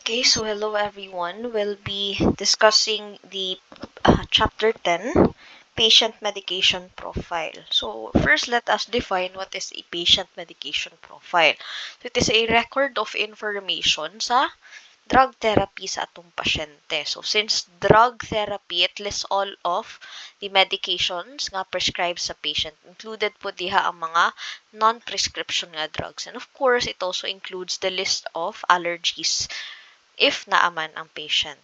Okay, so hello everyone. We'll be discussing the chapter 10, patient medication profile. So first, let us define what is a patient medication profile. So it is a record of information sa drug therapy sa atong pasyente. So since drug therapy, it lists all of the medications nga prescribed sa patient. Included po diha ang mga non-prescription nga drugs. And of course, it also includes the list of allergies if naaman ang patient.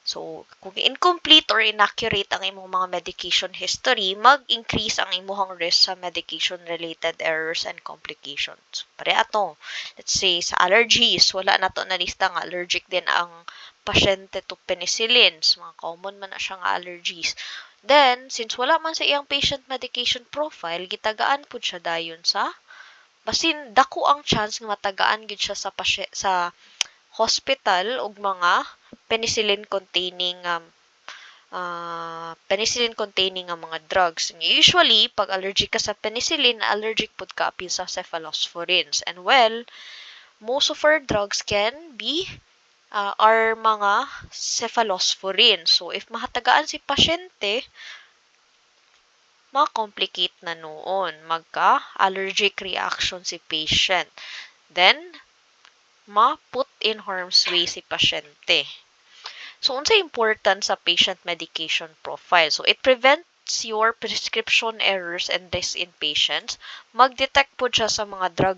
So, kung incomplete or inaccurate ang imong mga medication history, mag-increase ang imong risk sa medication-related errors and complications. Pare ato, let's say, sa allergies, wala na to na lista nga allergic din ang pasyente to penicillins. Mga common man na siya nga allergies. Then, since wala man sa iyang patient medication profile, gitagaan po siya dayon sa basin dako ang chance nga matagaan gid siya sa hospital og mga penicillin containing mga drugs. Usually, pag allergic ka sa penicillin, allergic pud ka apil sa cephalosporins. And well, most of our drugs can be are mga cephalosporins. So, if mahatagaan si pasyente, ma-complicate na noon. Magka-allergic reaction si patient. Then, ma-put in harm's way si pasyente. So, unsa important sa patient medication profile? So, it prevents your prescription errors and risk in patients. Mag-detect po siya sa mga drug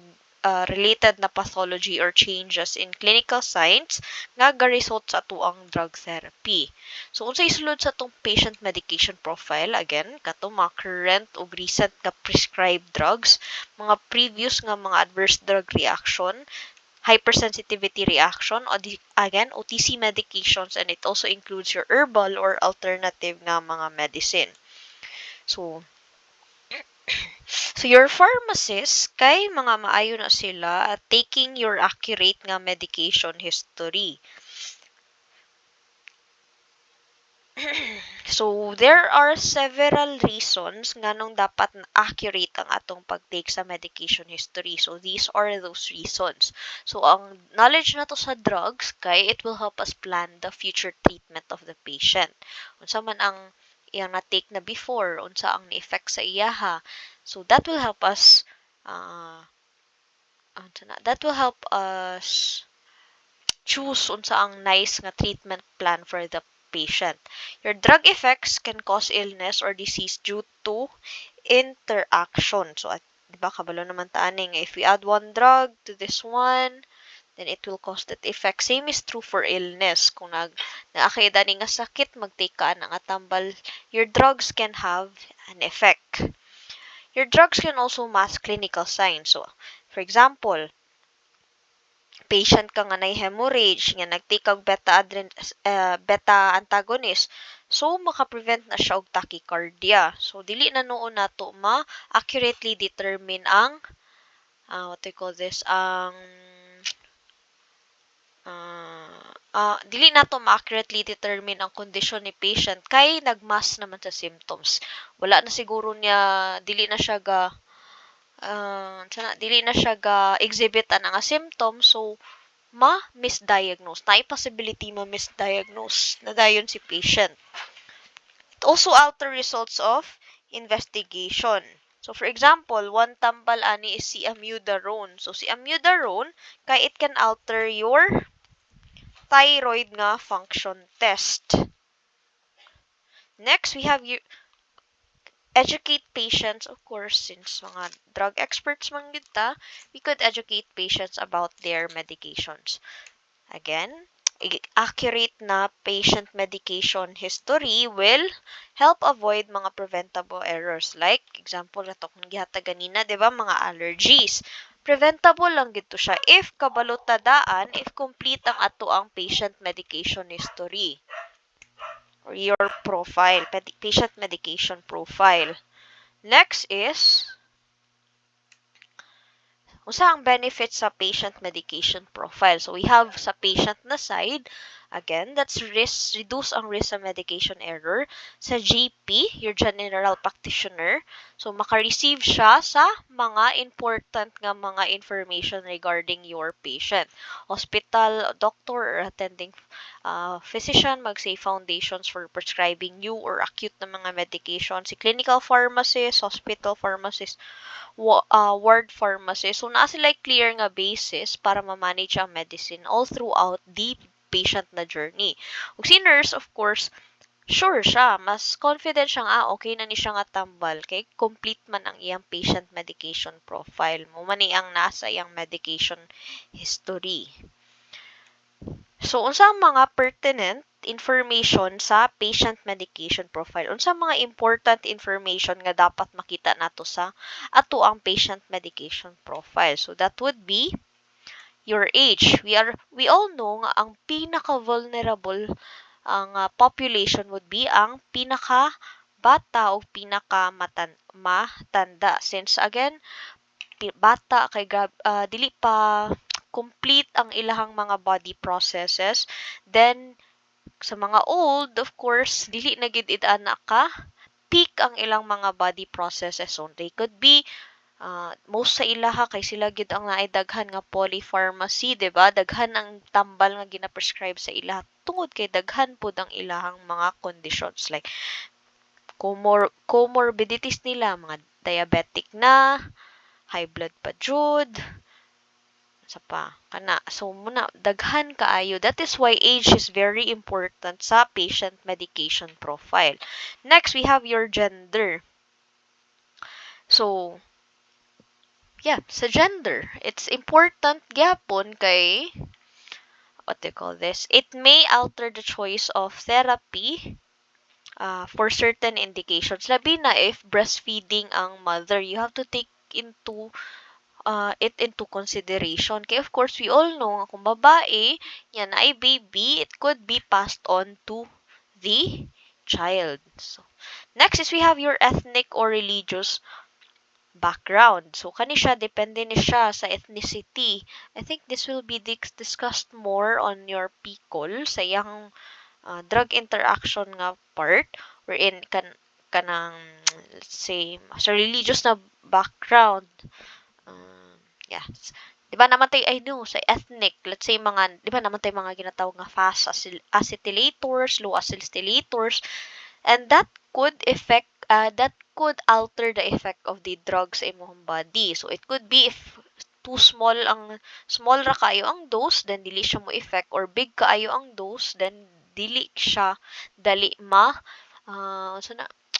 related na pathology or changes in clinical signs nga ga-result sa atuang drug therapy. So, unsa isulod sa atong patient medication profile? Again, kato mga current o recent nga prescribed drugs, mga previous nga mga adverse drug reaction, hypersensitivity reaction, o again, OTC medications, and it also includes your herbal or alternative nga mga medicine. So your pharmacist, kay mga maayo na sila at taking your accurate nga medication history. So, there are several reasons nga nung dapat accurate ang atong pag-take sa medication history. So, these are those reasons. So, ang knowledge na to sa drugs, kay it will help us plan the future treatment of the patient. Unsa man ang iyang na-take na before, unsa ang ni-effect sa iyaha. So, that will help us choose unsa ang nice nga treatment plan for the patient. Your drug effects can cause illness or disease due to interaction. So, di ba, kabalo naman taaning, if we add one drug to this one, then it will cause that effect. Same is true for illness. Kung naakita ni nga sakit, mag-take ka ng atambal, your drugs can have an effect. Your drugs can also mask clinical signs. So, for example, patient ka nga na hemorrhage, nga nag-take og beta antagonist, so maka-prevent na siya og tachycardia. So dili na noon nato ma-accurately determine ang dili nato ma-accurately determine ang kondisyon ni patient kay nagmas naman sa symptoms. Wala na siguro niya, dili na siya exhibit ang nga symptoms, so ma-misdiagnose. Na possibility ma-misdiagnose na dayon si patient. It also alter results of investigation. So, for example, one tambal ani is si amiodarone. So, si amiodarone, kay it can alter your thyroid nga function test. Next, we have educate patients, of course, since mga drug experts man gid ta, we could educate patients about their medications. Again, accurate na patient medication history will help avoid mga preventable errors. Like, example na to, kung gihata ganina, di ba, mga allergies. Preventable lang gito siya if kabalo tadaan, if complete ang ato ang patient medication history or your profile, patient medication profile. Next is, unsa ang benefits sa patient medication profile? So, we have sa patient na side, Again, that's reduce ang risk sa medication error. Sa GP, your general practitioner, so maka-receive siya sa mga important nga mga information regarding your patient. Hospital, doctor, or attending physician, mag-say foundations for prescribing new or acute na mga medication. Si clinical pharmacist, hospital pharmacist, ward pharmacist. So, naa sila clear nga basis para ma-manage ang medicine all throughout the patient na journey. Ug si nurse, of course, sure siya, mas confident siya nga, okay na ni siya nga tambal, kay complete man ang iyang patient medication profile. Mo man ang nasa iyang medication history. So, unsa ang mga pertinent information sa patient medication profile? Unsa mga important information nga dapat makita nato sa ato ang patient medication profile? So, that would be your age. We all know nga ang pinaka-vulnerable ang population would be ang pinaka-bata o pinaka-matanda. Since again, bata kay dili pa complete ang ilahang mga body processes. Then, sa mga old, of course, dili na gid id-ana ka peak ang ilang mga body processes. So, they could be most sa ilaha kay sila gid ang naay daghan nga polypharmacy, diba? Daghan ang tambal nga gina-prescribe sa ilaha tungod kay daghan pud ang ilahang mga conditions like comorbidities nila, mga diabetic na, high blood pa jud, sa pa kana. So muna daghan kaayo. That is why age is very important sa patient medication profile. Next, we have your gender. So yeah, sa gender, it's important gyapon kay what they call this, it may alter the choice of therapy for certain indications. Labi na if breastfeeding ang mother, you have to take it into consideration. Kaya of course, we all know kung babae, yan ay baby, it could be passed on to the child. So, next is we have your ethnic or religious background. So, kani siya, depende ni siya sa ethnicity. I think this will be discussed more on your PCOL sa iyang drug interaction nga part wherein kanang let's say sa religious na background. Yeah. Di ba namatay sa ethnic, let's say mga, di ba namatay mga ginatawag nga fast acetylators, low acetylators, and that could alter the effect of the drug sa imong body. So it could be if too small ra kayo ang dose, then dili siya mo effect, or big kaayo ang dose, then dili siya dali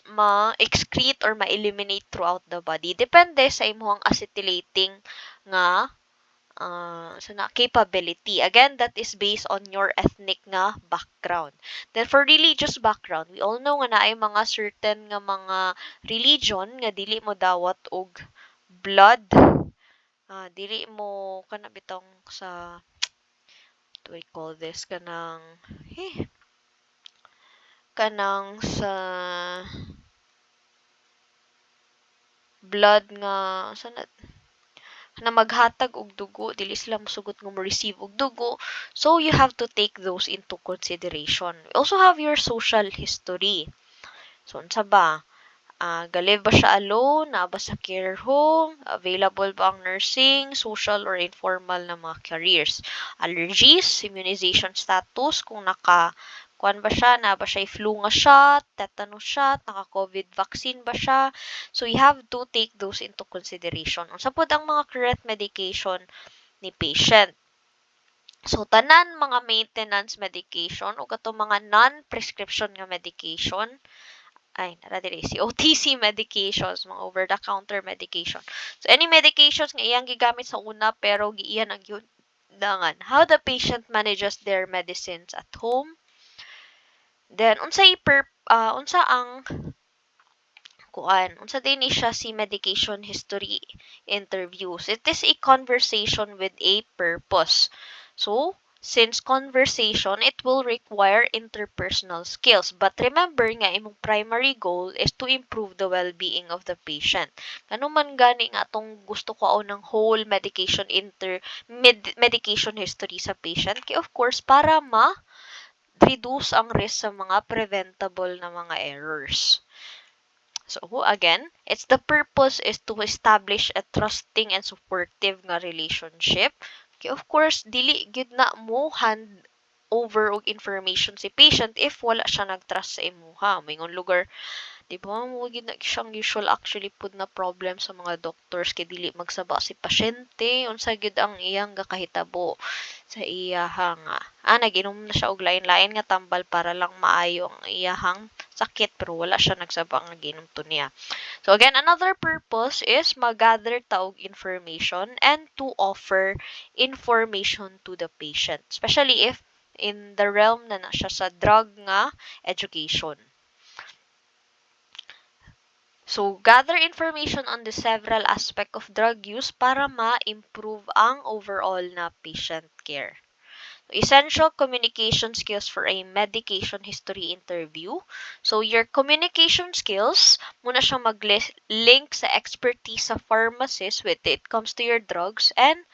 ma-excrete or ma-eliminate throughout the body. Depende sa imong acetylating nga capability. Again, that is based on your ethnic nga background. Then for religious background, we all know nga naay mga certain nga mga religion nga dili mo dawat og blood. Dili mo bitong sa what do we call this, kanang sa blood nga na maghatag og dugo, dili sila mosugot nga mo-receive og dugo. So you have to take those into consideration. We also have your social history. So unsa ba? Galive ba siya alone? Na ba sa care home? Available ba ang nursing, social, or informal na mga careers? Allergies, immunization status, kung kuan ba siya, na ba siya flu nga shot, tetanus shot, naka-COVID vaccine ba siya. So, you have to take those into consideration. Unsa pod ang mga current medication ni patient. So, tanan mga maintenance medication o katong mga non-prescription nga medication, si OTC medications, mga over-the-counter medication. So, any medications nga iyang gigamit sa una pero giiyan ang yundangan. How the patient manages their medicines at home. Then, unsa din siya si medication history interviews. It is a conversation with a purpose. So, since conversation, it will require interpersonal skills. But remember nga, imong primary goal is to improve the well-being of the patient. Kano man gani nga atong gusto ko ng whole medication medication history sa patient. Kaya of course, para reduce ang risk sa mga preventable na mga errors. So again, the purpose is to establish a trusting and supportive nga relationship. Okay, of course, dili gid na mo hand over og information si patient if wala siya nagtrust sa imuha. Mingon lugar, di ba, mo gid na siyang usual actually pud na problem sa mga doctors kay dili magsaba si pasyente unsa gid ang iyang gakahitabo sa iyahang naginom na siya og lain-lain nga tambal para lang maayo ang iyahang sakit pero wala siya nagsaba nga ginom to niya. So again, another purpose is mag-gather ta og information and to offer information to the patient, especially if in the realm na siya sa drug nga education. So, gather information on the several aspects of drug use para ma-improve ang overall na patient care. Essential communication skills for a medication history interview. So, your communication skills, muna siyang mag-link sa expertise sa pharmacist when it comes to your drugs and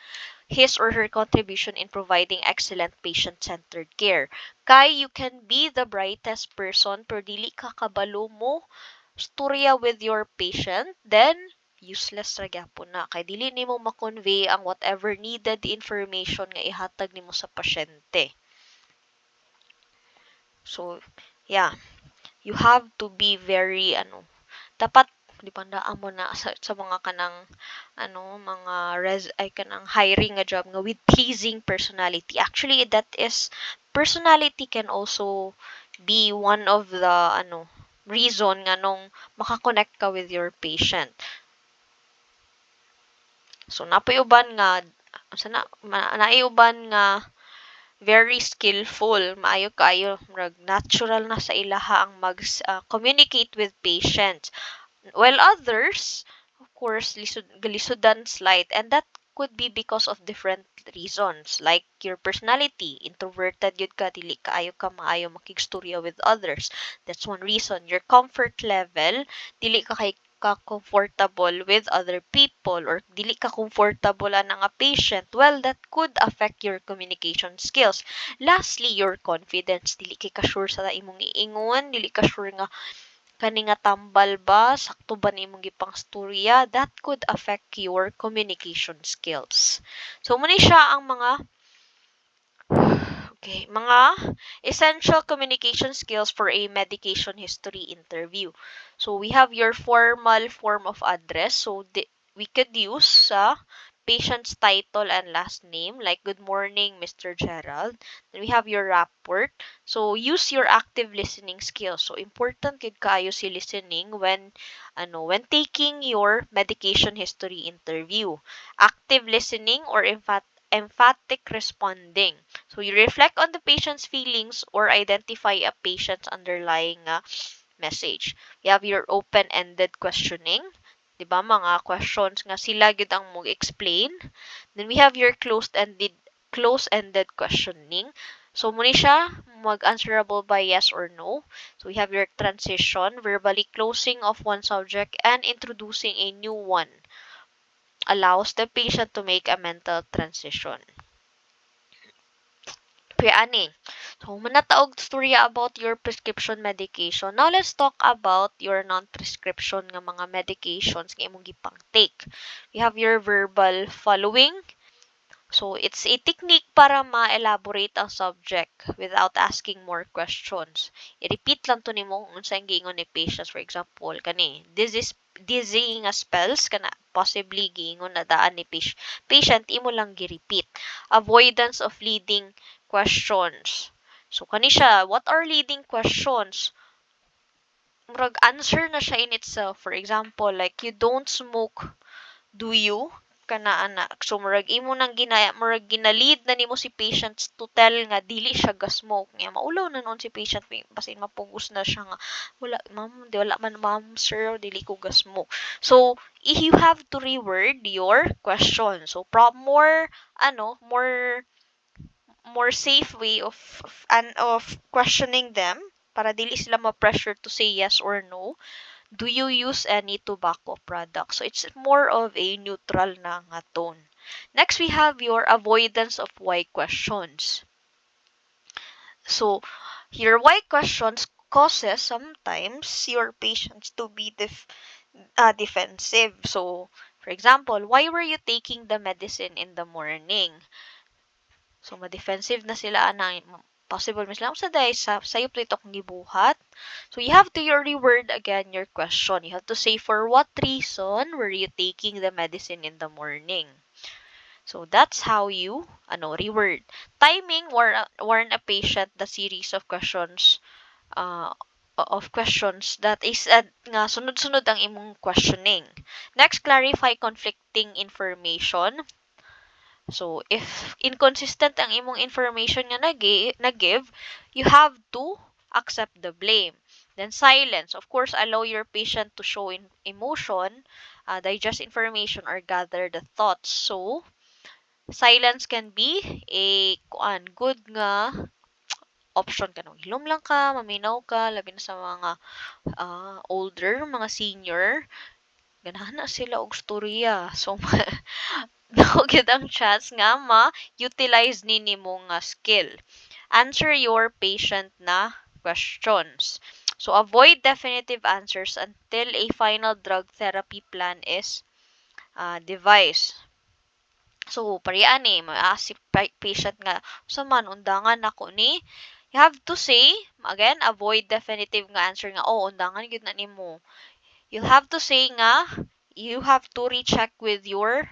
his or her contribution in providing excellent patient-centered care. Kay you can be the brightest person pero dili ka kabalo mo storya with your patient, then useless ra gyapon na kay dili nimo ma-convey ang whatever needed information nga ihatag nimo sa pasyente. So, yeah, you have to be very dapat dipandaan mo na sa mga kanang kanang hiring nga job nga with pleasing personality. Actually, personality can also be one of the reason nga nung makakonect ka with your patient. So, napayuban nga, naiuban nga very skillful, maayo kaayo, natural na sa ilaha ang mag-communicate with patients. While others, of course, galisudan slight, and that could be because of different reasons, like your personality, introverted yun ka, dili kaayo ka maayo makigstorya with others. That's one reason. Your comfort level, dili ka comfortable with other people or dili ka comfortable na nga patient, well, that could affect your communication skills. Lastly, your confidence, dili ka sure sa imong iingon, dili ka sure nga kani nga tambal ba, sakto ba nimong gipang storya, that could affect your communication skills. So, muna siya ang mga essential communication skills for a medication history interview. So, we have your formal form of address. So, we could use sa patient's title and last name, like good morning, Mr. Gerald. Then we have your rapport. So, use your active listening skills. So, important gid kaayo si listening when taking your medication history interview. Active listening or emphatic responding. So, you reflect on the patient's feelings or identify a patient's underlying message. You have your open-ended questioning. Diba, mga questions nga sila gid ang mo-explain. Then we have your closed-ended questioning. So, muna siya mag-answerable by yes or no. So, we have your transition, verbally closing of one subject and introducing a new one. Allows the patient to make a mental transition. Ani. So, manataog storya about your prescription medication. Now, let's talk about your non-prescription nga mga medications nga imong gipang take. You have your verbal following. So, it's a technique para ma-elaborate ang subject without asking more questions. I-repeat lang to nimo kung unsa ang giingon ni patient. For example, dizzying spells kana possibly giingon na daan ni patient, imo lang gi-repeat. Avoidance of leading questions. So, kani siya, what are leading questions? Murag answer na siya in itself. For example, like, you don't smoke, do you? Kana anak. So, murag imo nang ginalead na nimo si patient to tell nga dili siya ga-smoke. Nga maulaw na noon si patient basin mapugos na siya nga wala man sir, dili ko ga-smoke. So, you have to reword your question. So, more safe way of questioning them para dili sila ma-pressure to say yes or no. Do you use any tobacco products? So, it's more of a neutral na nga tone. Next, we have your avoidance of why questions. So, Your why questions causes sometimes your patients to be defensive. So, for example, why were you taking the medicine in the morning? So, ma-defensive na sila ana possible mislang sa day sayo plito kong gibuhat. So, you have to reword again your question. You have to say for what reason were you taking the medicine in the morning? So, that's how you reword. Timing warn a patient the series of questions that is nga sunod-sunod ang imong questioning. Next, clarify conflicting information. So, if inconsistent ang imong information nga nag-give, you have to accept the blame. Then, silence. Of course, allow your patient to show emotion, digest information, or gather the thoughts. So, silence can be a good nga option kanang hilom lang ka, maminaw ka, labi na sa mga older, mga senior, ganahan na sila og storya. So, gyud ang chance nga ma-utilize nimo nga skill. Answer your patient na questions. So, avoid definitive answers until a final drug therapy plan is devised. So, parian si patient nga, sa man, undangan ako ni, you have to say, again, avoid definitive nga answer nga, undangan, yun na ni mo. You'll have to say nga, you have to recheck with your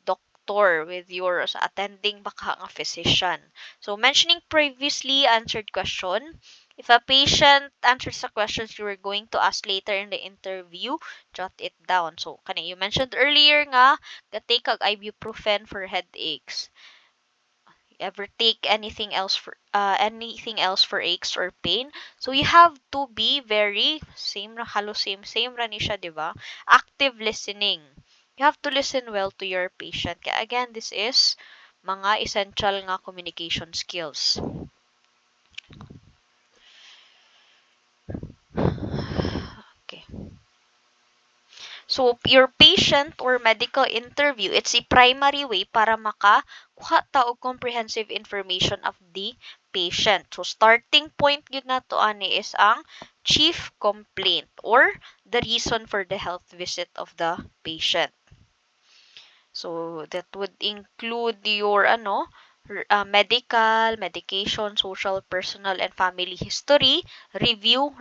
doctor, with your attending baka nga physician. So, mentioning previously answered question, if a patient answers the questions you were going to ask later in the interview, jot it down. So, kani you mentioned earlier nga, take kag ibuprofen for headaches. Ever take anything else for aches or pain? So you have to be very same ra ni siya, di ba? Active listening. You have to listen well to your patient. Kaya again, this is mga essential nga communication skills. Okay. So, your patient or medical interview, it's a primary way para makakuha ta og comprehensive information of the patient. So, starting point yun na to ani is ang chief complaint or the reason for the health visit of the patient. So, that would include your medical, medication, social, personal, and family history, review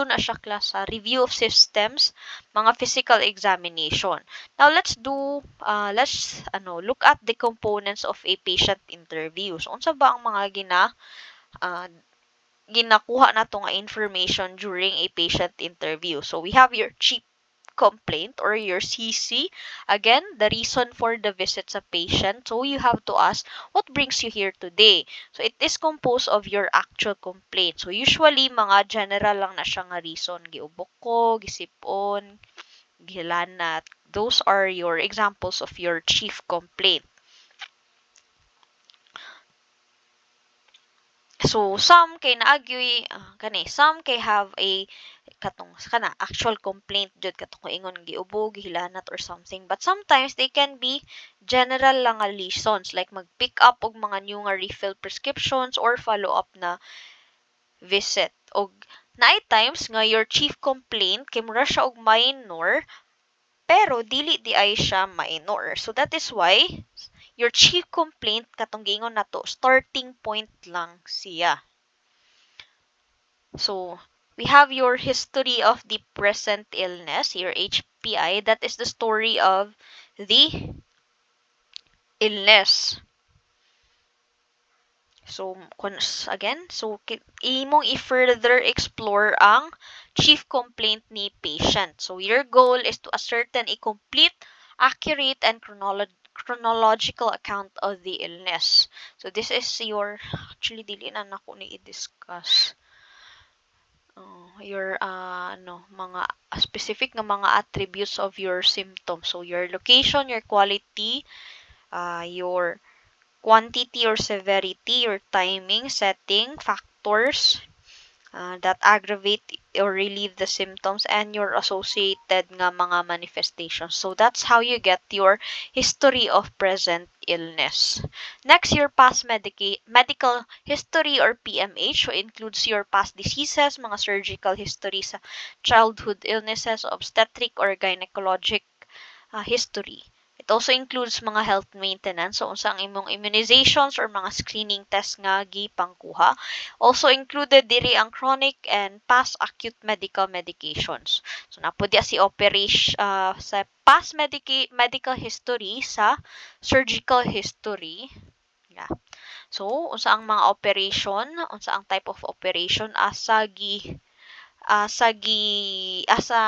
na siya klasa, review of systems, mga physical examination. Now, let's look at the components of a patient interview. So, unsa ba ang mga ginakuha nato nga information during a patient interview? So, we have your chief complaint or your CC. Again, the reason for the visit sa patient. So, you have to ask, what brings you here today? So, it is composed of your actual complaint. So, usually, mga general lang na siya nga reason. Giubok ko, gisipon, gilanat. Those are your examples of your chief complaint. So, some kay naagyoy some kay have a actual complaint jud katong ingon giubog, gihilanat or something. But sometimes they can be general lang nga reasons like mag-pick up og mga new nga refill prescriptions or follow up na visit. Og naay times nga your chief complaint kay mura siya og minor pero dili di ay siya minor. So that is why your chief complaint katong giingon nato starting point lang siya. So, we have your history of the present illness, your HPI. That is the story of the illness. So, again, imong i-further explore ang chief complaint ni patient. So, your goal is to ascertain a complete, accurate, and chronological account of the illness. So, this is your, actually, dili na nako ni i-discuss. Your mga specific nga mga attributes of your symptoms. So, your location, your quality, your quantity or severity, your timing, setting, factors, that aggravate or relieve the symptoms and your associated nga mga manifestations. So that's how you get your history of present illness. Next, your past medical history or PMH, so includes your past diseases, mga surgical history sa childhood illnesses, obstetric or gynecologic history. It also includes mga health maintenance, so unsa ang imong immunizations or mga screening test nga gipangkuha. Also included diri ang chronic and past acute medications. So napud si operation sa past medical history sa surgical history. Yeah. So unsa ang mga operation, unsa ang type of operation asa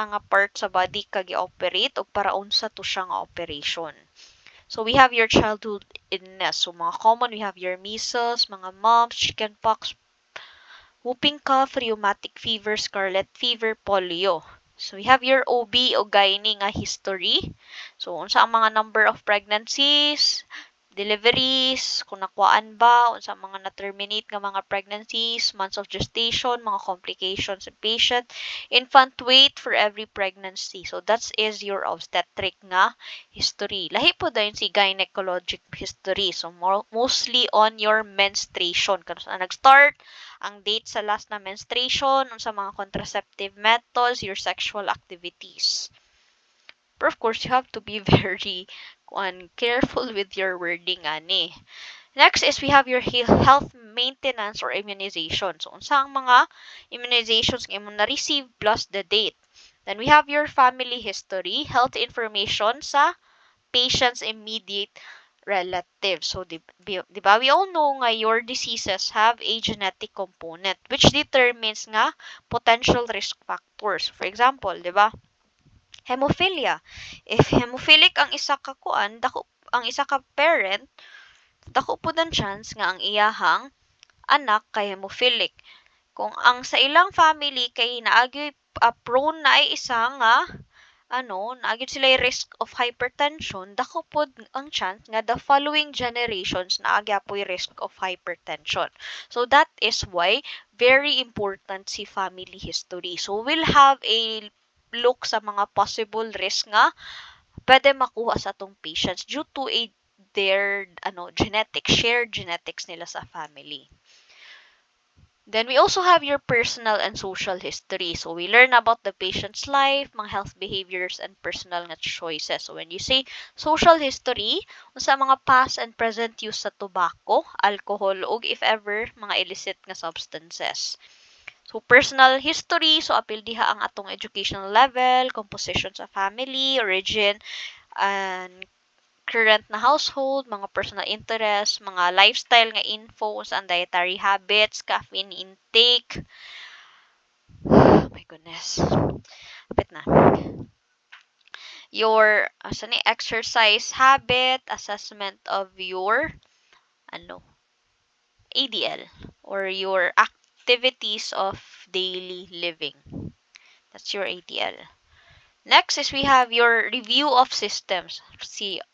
nga part sa body ka gi-operate o para unsa to siya nga operation. So we have your childhood illness. So mga common, we have your measles, mga mumps, chickenpox, whooping cough, rheumatic fever, scarlet fever, polio. So we have your OB o gynae nga history. So unsa ang mga number of pregnancies, deliveries, kung nakuhaan ba, unsa mga na-terminate nga mga pregnancies, months of gestation, mga complications sa patient, infant weight for every pregnancy. So that is your obstetric nga history. Lahi po dahil si gynecologic history. So mostly on your menstruation. Kung saan nag-start, ang date sa last na menstruation, unsa mga contraceptive methods, your sexual activities. But of course, you have to be very careful with your wording ani. Next is we have your health maintenance or immunization. So, unsa ang mga immunizations nga imong na-receive plus the date. Then we have your family history, health information sa patient's immediate relatives. So, di ba, we all know nga your diseases have a genetic component which determines nga potential risk factors. For example, di ba, hemophilia. If hemophilic ang isa ka ang isa ka parent, dako po ang chance nga ang iyahang anak kay hemophilic. Kung ang sa ilang family kay naagi prone na ay isa nga naagi sila risk of hypertension, dako po ang chance nga the following generations naagi apoy risk of hypertension. So that is why very important si family history. So we'll have a look sa mga possible risk nga pwede makuha sa atong patients due to their shared genetics nila sa family. Then we also have your personal and social history. So we learn about the patient's life, mga health behaviors, and personal nga choices. So when you say social history, unsa mga past and present use sa tobacco, alcohol, ug if ever mga illicit nga substances. So, personal history. So, apil diha ang atong educational level, composition sa family, origin, and current na household, mga personal interests, mga lifestyle nga info, sa dietary habits, caffeine intake. Oh my goodness. Kapit na. Your exercise habit, assessment of your ADL or your activities of daily living. That's your ADL. Next is we have your review of systems,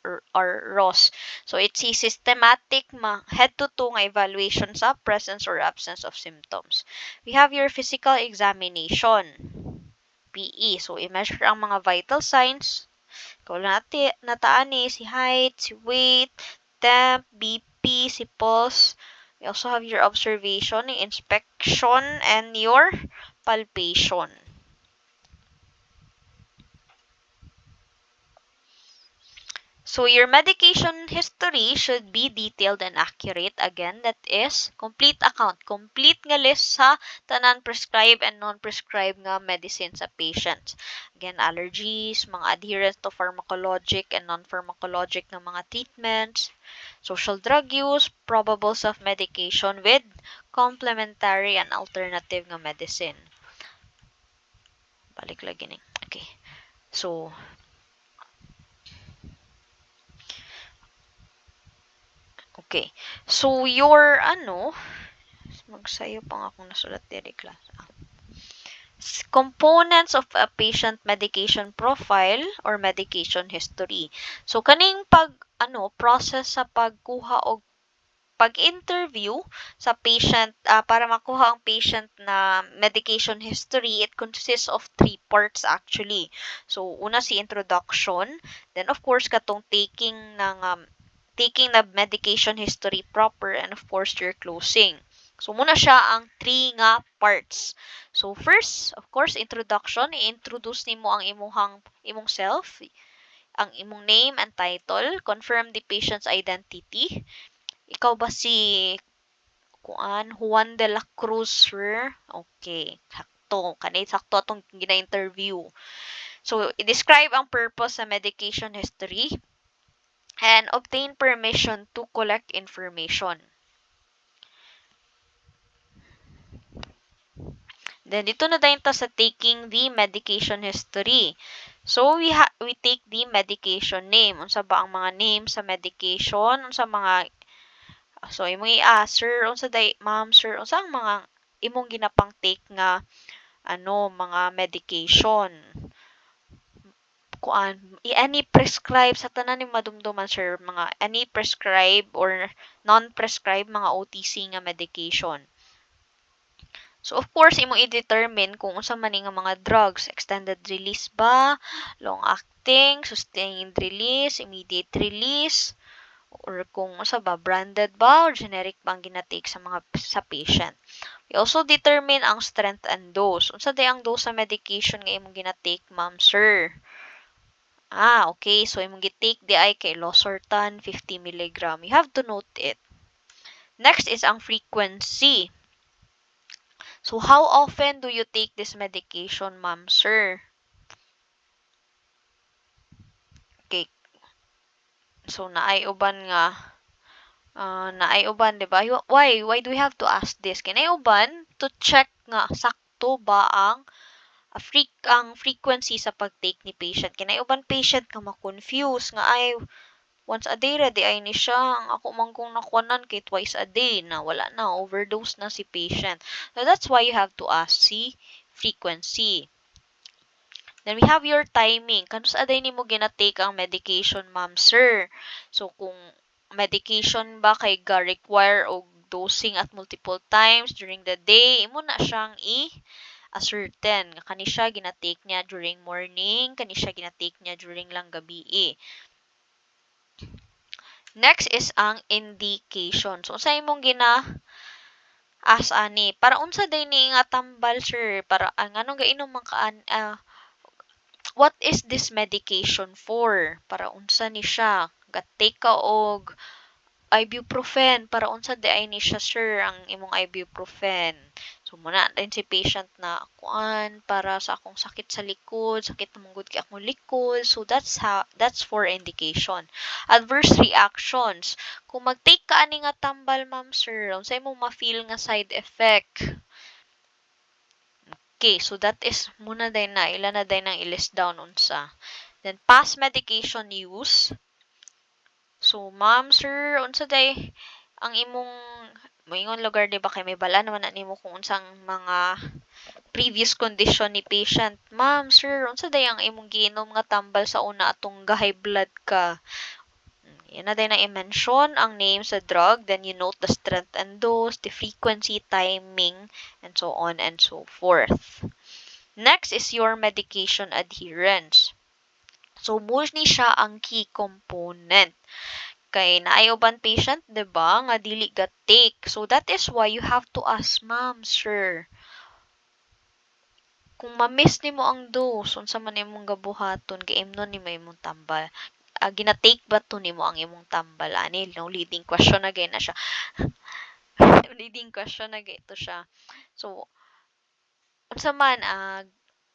or ROS. So it's a systematic head-to-toe evaluation sa presence or absence of symptoms. We have your physical examination, PE. So i-measure ang mga vital signs. Kung nataan si height, si weight, temp, BP, si pulse. We also have your observation, inspection, and your palpation. So your medication history should be detailed and accurate. Again, that is complete account. Complete nga list sa tanan prescribed and non-prescribed nga medicine sa patient. Again, allergies, mga adherence to pharmacologic and non-pharmacologic nga mga treatments, social drug use, probable self-medication with complementary and alternative nga medicine. Balik lagi ni. Okay. So, okay. So, your, magsayo pa nga akong nasulat diri class. Components of a patient medication profile or medication history. So, kaning process sa pagkuha og pag interview sa patient, para makuha ang patient na medication history, it consists of 3 parts actually. So una si introduction, then of course katong taking the medication history proper, and of course your closing. So muna siya ang 3 nga parts. So first, of course, introduction, i-introduce nimo ang imong self, ang imong name and title, confirm the patient's identity. Ikaw ba si Juan de la Cruz, sir? Okay, sakto. Kanay sakto atong gina-interview. So, i-describe ang purpose sa medication history and obtain permission to collect information. Then, dito na tayo sa taking the medication history. So, we take the medication name. Unsa ba ang mga name sa medication? Unsa mga, so, imong sir, unsa day, ma'am, sir, unsa ang mga imong ginapang take nga, mga medication? Any prescribed sa tanan ni madumduman, sir, mga any prescribed or non-prescribed mga OTC nga medication. So, of course, imo i-determine kung unsa man nga mga drugs, extended release ba, long-acting, sustained release, immediate release, or kung unsa ba, branded ba or generic bang ginatake sa patient. We also determine ang strength and dose. Unsa day ang dose sa medication nga imong ginatake, ma'am, sir? Okay. So, imong gitake di ay kay losartan 50 mg. You have to note it. Next is ang frequency. So, how often do you take this medication, ma'am, sir? Okay. So, naay uban, di ba? Why do we have to ask this? Kinay uban to check nga sakto ba ang frequency sa pag-take ni patient. Kinay uban patient nga ma-confuse nga ay once a day ready ay ni siya. Ang ako man kong nakuanan kay twice a day na wala na, overdose na si patient. So that's why you have to ask si frequency. Then we have your timing. Kanus aday nimo ginatake ang medication, ma'am, sir? So kung medication ba kay ga-require og dosing at multiple times during the day, imo na siyang ascertain nga kani siya ginatake niya during morning, kani siya ginatake niya during lang gabi. Next is ang indication. So, sa imong ani, para unsa day ni nga tambal, sir? Para anong gainom man what is this medication for? Para unsa ni siya? Gatake ka og ibuprofen. Para unsa day ay ni siya, sir, ang imong ibuprofen? So, muna din si patient na para sa akong sakit sa likod, sakit na manggod kay akong likod. So, that's for indication. Adverse reactions. Kung mag-take ka ani nga tambal, ma'am, sir, unsay imong ma-feel nga side effect? Okay, so that is muna din na, ilan na din ang i-list down unsa. Then, past medication use. So, ma'am, sir, unsa day ang imong moingon lugar, di ba, kay may bala naman na nimo kung unsang mga previous condition ni patient. Ma'am, sir, unsa day ang imong giinom nga tambal sa una atong high blood ka? Yan na din na i-mention ang name sa drug, then you note the strength and dose, the frequency, timing, and so on and so forth. Next is your medication adherence. So, mostly siya ang key component. Kay naayuban patient, diba, nga dili ga take. So, that is why you have to ask, ma'am, sir, kung ma-miss nimo ang dose, unsa man imong gabuhaton, gaimnon nimo imong tambal. Gina-take ba to nimo ang imong tambal? Ani, no, leading question na gay na siya. Leading question na gay ito siya. So, unsa man,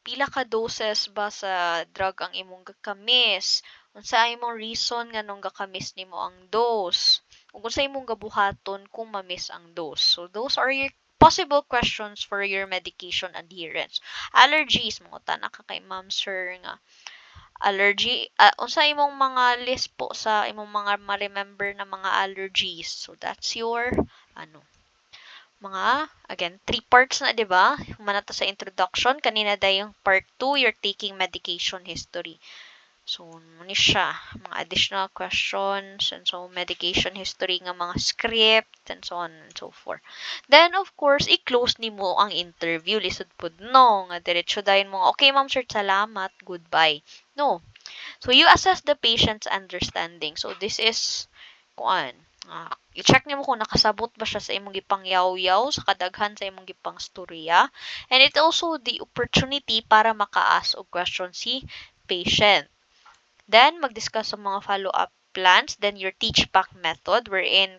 pila ka doses ba sa drug ang imong gakamis? Unsa imong reason nga nung gakamis nimo ang dose? Ug unsa imong gabuhaton kung ma-miss ang dose? So those are your possible questions for your medication adherence. Allergies, mangutan ka kay ma'am, sir, nga allergy, unsa imong mga list po sa imong mga ma-remember na mga allergies? So that's your again, 3 parts na, di ba? Humana ta sa introduction. Kanina yung part 2, you're taking medication history. So, muna siya. Mga additional questions, and so, medication history nga mga script, and so on and so forth. Then, of course, i-close ni mo ang interview. Lisod po, no. Nga, diretso dahin mo, okay, ma'am, sir, salamat, goodbye. No. So, you assess the patient's understanding. So, this is, i-check niyo mo kung nakasabot ba siya sa imong gipangyaw-yaw, sa kadaghan sa imong gipang storya. And it also the opportunity para maka-ask og question si patient. Then, mag-discuss sa mga follow-up plans. Then, your teach-back method wherein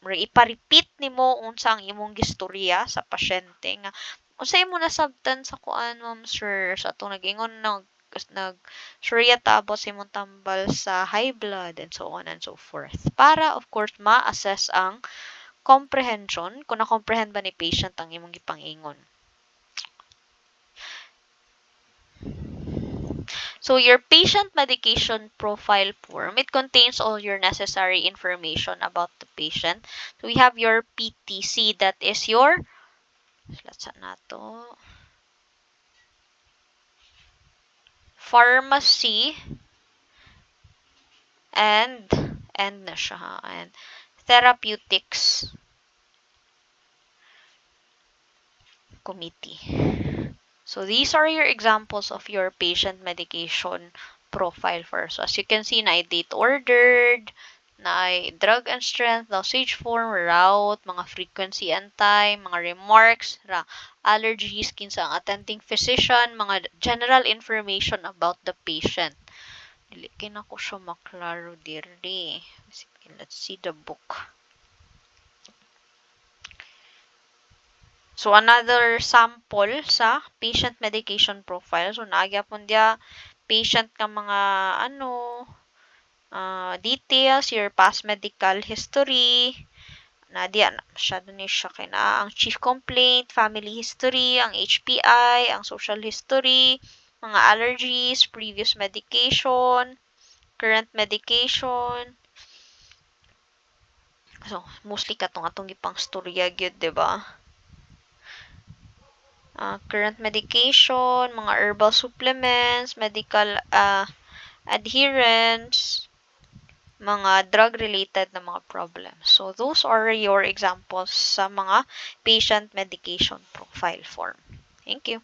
ipa-repeat nimo unsa ang imong gistorya sa pasyente nga unsa imo nasabtan sa kuan, ma'am, sir, sa atong nag-ingon surya tapos imong tambal sa high blood and so on and so forth. Para, of course, ma-assess ang comprehension, kung na-comprehend ba ni patient ang imong gipang-ingon. So, your patient medication profile form, it contains all your necessary information about the patient. So, we have your PTC, that is your, let's nato, pharmacy, and na siya, and therapeutics committee. So, these are your examples of your patient medication profile first. So, as you can see, na date ordered, na drug and strength, dosage form, route, mga frequency and time, mga remarks, allergies, kinsa ang attending physician, mga general information about the patient. Dili na ko siya maklaro diri. Let's see the book. So, another sample sa patient medication profile. So, nagyapon dia patient ka mga details, your past medical history, na diyan masyado ni siya kay na ang chief complaint, family history, ang HPI, ang social history, mga allergies, previous medication, current medication. So, mostly katong atong gipang storya gyud, diba? Current medication, mga herbal supplements, medical adherence, mga drug-related na mga problems. So, those are your examples sa mga patient medication profile form. Thank you.